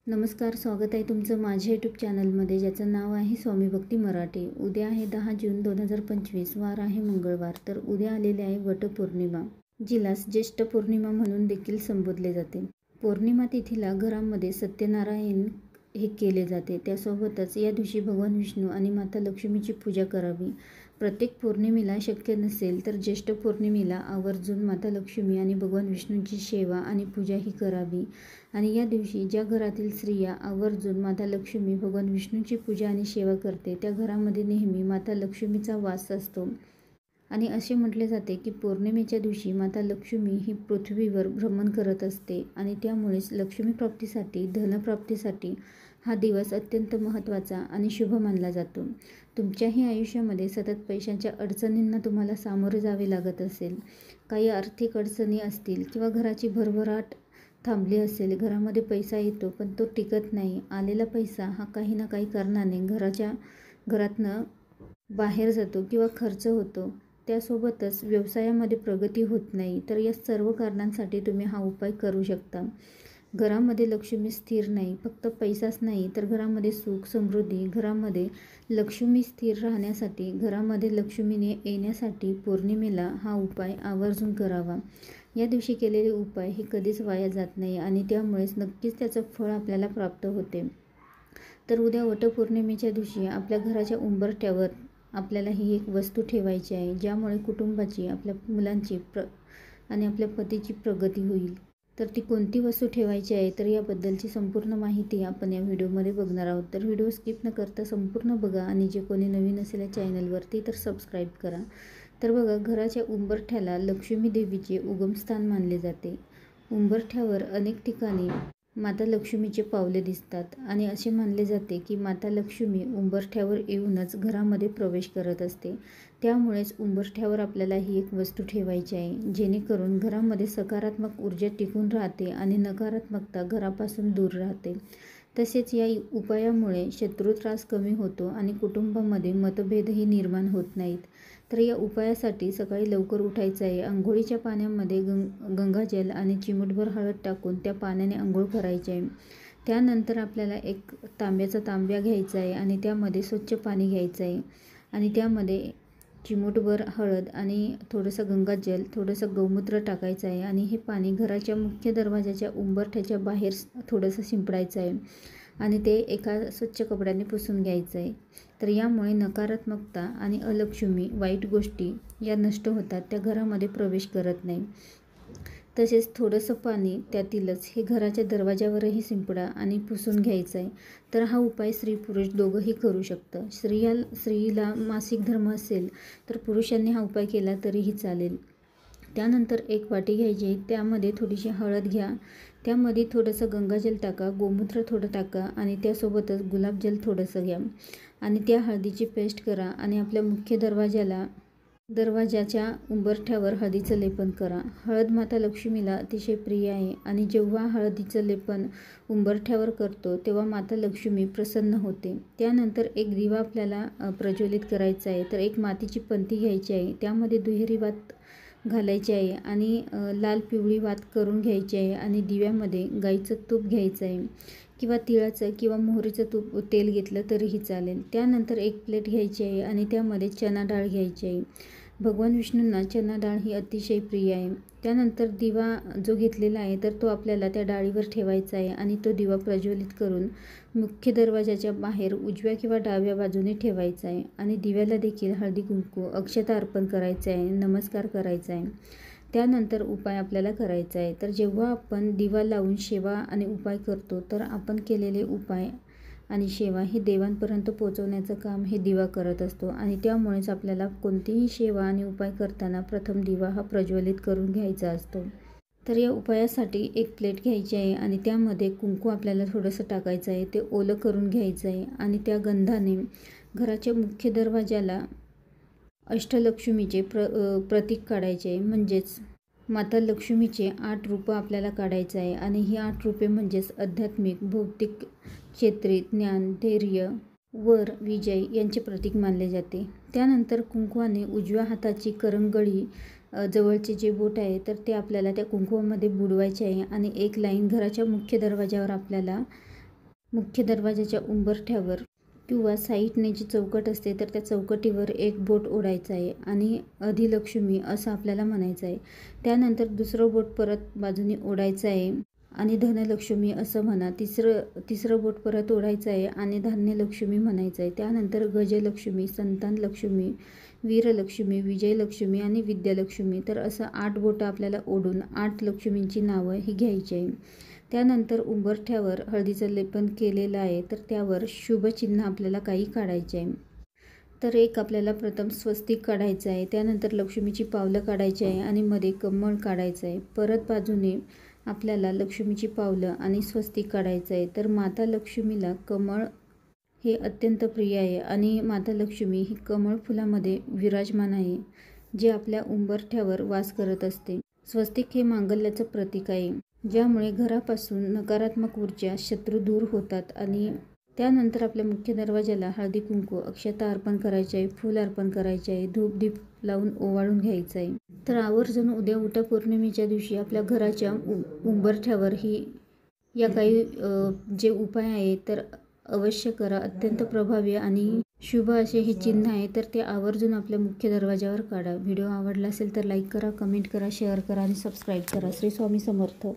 नमस्कार, स्वागत आहे तुमचं माझ्या यूट्यूब चॅनलमध्ये, ज्याचं नाव आहे स्वामी भक्ती मराठी। उद्या आहे 10 जून 2025, वार आहे मंगळवार। तर उद्या आलेले आहे वटपौर्णिमा, जिला ज्येष्ठ पौर्णिमा म्हणून देखील संबोधले जाते। पौर्णिमा तिथीला घरामध्ये सत्यनारायण हे केले जाते। त्यासोबतच या दिवशी भगवान विष्णू आणि माता लक्ष्मीची पूजा करावी। प्रत्येक पौर्णिमेला शक्य नसेल तर ज्येष्ठ पौर्णिमेला आवर्जून माता लक्ष्मी आणि भगवान विष्णूंची सेवा आणि पूजा ही करावी। आणि या दिवशी ज्या घरातील स्त्रिया आवर्जून माता लक्ष्मी भगवान विष्णूंची पूजा आणि सेवा करते, त्या घरामध्ये नेहमी माता लक्ष्मीचा वास असतो। आणि असे म्हटले जाते की पौर्णिमेच्या दिवशी माता लक्ष्मी ही पृथ्वीवर भ्रमण करत असते आणि त्यामुळेच लक्ष्मी प्राप्तीसाठी, धनप्राप्तीसाठी हा दिवस अत्यंत महत्त्वाचा आणि शुभ मानला जातो। तुमच्याही आयुष्यामध्ये सतत पैशांच्या अडचणींना तुम्हाला सामोरे जावे लागत असेल, काही आर्थिक अडचणी असतील किंवा घराची भरभराट थांबली असेल, घरामध्ये पैसा येतो पण तो टिकत नाही, आलेला पैसा हा काही ना काही कारणाने घरातनं बाहेर जातो किंवा खर्च होतो, त्यासोबतच व्यवसायामध्ये प्रगती होत नाही, तर या सर्व कारणांसाठी तुम्ही हा उपाय करू शकता। घरामध्ये लक्ष्मी स्थिर नाही, फक्त पैसाच नाही तर घरामध्ये सुख समृद्धी, घरामध्ये लक्ष्मी स्थिर राहण्यासाठी, घरामध्ये लक्ष्मीने येण्यासाठी पौर्णिमेला हा उपाय आवर्जून करावा। या दिवशी केलेले उपाय हे कधीच वाया जात नाही आणि त्यामुळेच नक्कीच त्याचं फळ आपल्याला प्राप्त होते। तर उद्या वटपौर्णिमेच्या दिवशी आपल्या घराच्या उंबरठ्यावर आपल्याला ही एक वस्तू ठेवायची आहे, ज्यामुळे कुटुंबाची, आपल्या मुलांची आणि आपल्या पतीची प्रगती होईल। तर ती कोणती वस्तू ठेवायची आहे, तर याबद्दलची संपूर्ण माहिती आपण या व्हिडिओमध्ये बघणार आहोत। तर व्हिडिओ स्किप न करता संपूर्ण बघा आणि जे कोणी नवीन असेल या चॅनलवरती तर सबस्क्राईब करा। तर बघा, घराच्या उंबरठ्याला लक्ष्मी देवीचे उगमस्थान मानले जाते। उंबरठ्यावर अनेक ठिकाणी माता लक्ष्मीचे पावले दिसतात आणि असे मानले जाते की माता लक्ष्मी उंबरठ्यावर येऊनच घरामध्ये प्रवेश करत असते। त्यामुळेच उंबरठ्यावर आपल्याला ही एक वस्तू ठेवायची आहे, जेणेकरून घरामध्ये सकारात्मक ऊर्जा टिकून राहते आणि नकारात्मकता घरापासून दूर राहते। तसेच या उपायामुळे शत्रुत्रास कमी होतो आणि कुटुंबामध्ये मतभेदही निर्माण होत नाहीत। तर या उपायासाठी सकाळी लवकर उठायचं आहे, अंघोळीच्या पाण्यामध्ये गंगाजल आणि चिमूटभर हळद टाकून त्या पाण्याने अंघोळ करायची आहे। त्यानंतर आपल्याला एक तांब्याचा तांब्या घ्यायचा आहे आणि त्यामध्ये स्वच्छ पाणी घ्यायचं आहे आणि त्यामध्ये चिमूटभर हळद आणि थोडंसं गंगाजल, थोडंसं गौमूत्र टाकायचं आहे आणि हे पाणी घराच्या मुख्य दरवाजाच्या उंबरठ्याच्या बाहेर थोडंसं शिंपडायचं आहे आणि ते एका स्वच्छ कपड्याने पुसून घ्यायचं आहे। तर यामुळे नकारात्मकता आणि अलक्ष्मी, वाईट गोष्टी या नष्ट होतात, त्या घरामध्ये प्रवेश करत नाही। तसेच थोडंसं पाणी त्यातीलच हे घराच्या दरवाजावरही शिंपडा आणि पुसून घ्यायचं आहे। तर हा उपाय स्त्री पुरुष दोघंही करू शकतं। स्त्रीला मासिक धर्म असेल तर पुरुषांनी हा उपाय केला तरीही चालेल। त्यानंतर एक वाटी घ्यायची, त्यामध्ये थोडीशी हळद घ्या, त्यामध्ये थोडंसं गंगाजल टाका, गोमूत्र थोडं टाका आणि त्यासोबतच गुलाबजल थोडंसं घ्या आणि त्या हळदीची पेस्ट करा आणि आपल्या मुख्य दरवाजाच्या उंबरठ्यावर हळदीचं लेपन करा। हळद माता लक्ष्मीला अतिशय प्रिय आहे आणि जेव्हा हळदीचं लेपन उंबरठ्यावर करतो तेव्हा माता लक्ष्मी प्रसन्न होते। त्यानंतर एक दिवा आपल्याला प्रज्वलित करायचा आहे। तर एक मातीची पंती घ्यायची आहे, त्यामध्ये दुहेरी वात घालायची आहे आणि लाल पिवळी वात करून घ्यायची आहे आणि दिव्यामध्ये गाईचं तूप घ्यायचं आहे किंवा तिळाचं किंवा मोहरीचं तेल घेतलं तरीही चालेल। त्यानंतर एक प्लेट घ्यायची आहे आणि त्यामध्ये चणा डाळ घ्यायची आहे। भगवान विष्णूंना चणा डाळ ही अतिशय प्रिय आहे। त्यानंतर दिवा जो घेतलेला आहे तर तो आपल्याला त्या डाळीवर ठेवायचा आहे आणि तो दिवा प्रज्वलित करून मुख्य दरवाजाच्या बाहेर उजव्या किंवा डाव्या बाजूने ठेवायचा आहे आणि दिव्याला देखील हळदी कुंकू, अक्षता अर्पण करायचं आहे, नमस्कार करायचा आहे। त्यानंतर उपाय आपल्याला करायचा आहे। तर जेव्हा आपण दिवा लावून सेवा आणि उपाय करतो तर आपण केलेले उपाय आणि सेवा हे देवांपर्यंत पोहोचवण्याचं काम हे दिवा करत असतो आणि त्यामुळेच आपल्याला कोणतीही सेवा आणि उपाय करताना प्रथम दिवा हा प्रज्वलित करून घ्यायचा असतो। तर या उपायासाठी एक प्लेट घ्यायची आहे आणि त्यामध्ये कुंकू आपल्याला थोडंसं टाकायचं आहे, ते ओलं करून घ्यायचं आहे आणि त्या गंधाने घराच्या मुख्य दरवाजाला अष्टलक्ष्मीचे प्रतीक काढायचे आहे, म्हणजेच माता लक्ष्मीचे 8 रूपं आपल्याला काढायचं आहे आणि ही 8 रूपे म्हणजेच आध्यात्मिक, भौतिक क्षेत्री, ज्ञान, धैर्य, वर, विजय यांचे प्रतीक मानले जाते। त्यानंतर कुंकवाने उजव्या हाताची करंगळी जवळचे जे बोट आहे तर ते आपल्याला त्या कुंकवामध्ये बुडवायचे आहे आणि एक लाईन घराच्या मुख्य दरवाजावर आपल्याला मुख्य दरवाजाच्या उंबरठ्यावर किंवा साईडने जी चौकट असते तर त्या चौकटीवर एक बोट ओढायचं आहे आणि अधिलक्ष्मी असं आपल्याला म्हणायचं आहे. त्यानंतर दुसरं बोट परत बाजूने ओढायचं आहे आणि धनलक्ष्मी असं म्हणा. तिसरं बोट परत ओढायचं आहे आणि धान्यलक्ष्मी म्हणायचं आहे. त्यानंतर गजलक्ष्मी, संतानलक्ष्मी, वीरलक्ष्मी, विजयलक्ष्मी आणि विद्यालक्ष्मी. तर असं 8 बोटं आपल्याला ओढून 8 लक्ष्मींची नावं ही घ्यायची आहे. त्यानंतर उंबरठ्यावर हळदीचं लेपन केलेलं आहे तर त्यावर शुभचिन्ह आपल्याला काही काढायचे आहे. तर एक आपल्याला प्रथम स्वस्तिक काढायचं आहे. त्यानंतर लक्ष्मीची पावलं काढायची आहे आणि मध्ये कमळ काढायचं आहे. परत बाजूने आपल्याला लक्ष्मीची पावलं आणि स्वस्तिक काढायचं आहे. तर माता लक्ष्मीला कमळ हे अत्यंत प्रिय आहे आणि माता लक्ष्मी ही कमळ फुलामध्ये विराजमान आहे, जे आपल्या उंबरठ्यावर वास करत असते. स्वस्तिक हे मांगल्याचं प्रतीक आहे, ज्यामुळे घरापासून नकारात्मक ऊर्जा, शत्रू दूर होतात. आणि त्यानंतर आपल्या मुख्य दरवाजाला हळदी कुंकू, अक्षता अर्पण करायचे आहे, फूल अर्पण करायचे आहे, धूप दीप लावून ओवाळून घ्यायचं आहे. तर आवर्जून उद्या वटपौर्णिमेच्या दिवशी आपल्या घराच्या उंबरठ्यावर ही या काही जे उपाय आहे तर अवश्य करा. अत्यंत प्रभावी आणि शुभ असे हे चिन्ह आहे, तर ते आवर्जून आपल्या मुख्य दरवाजावर काढा. व्हिडिओ आवडला असेल तर लाईक करा, कमेंट करा, शेअर करा आणि सबस्क्राईब करा. श्री स्वामी समर्थ.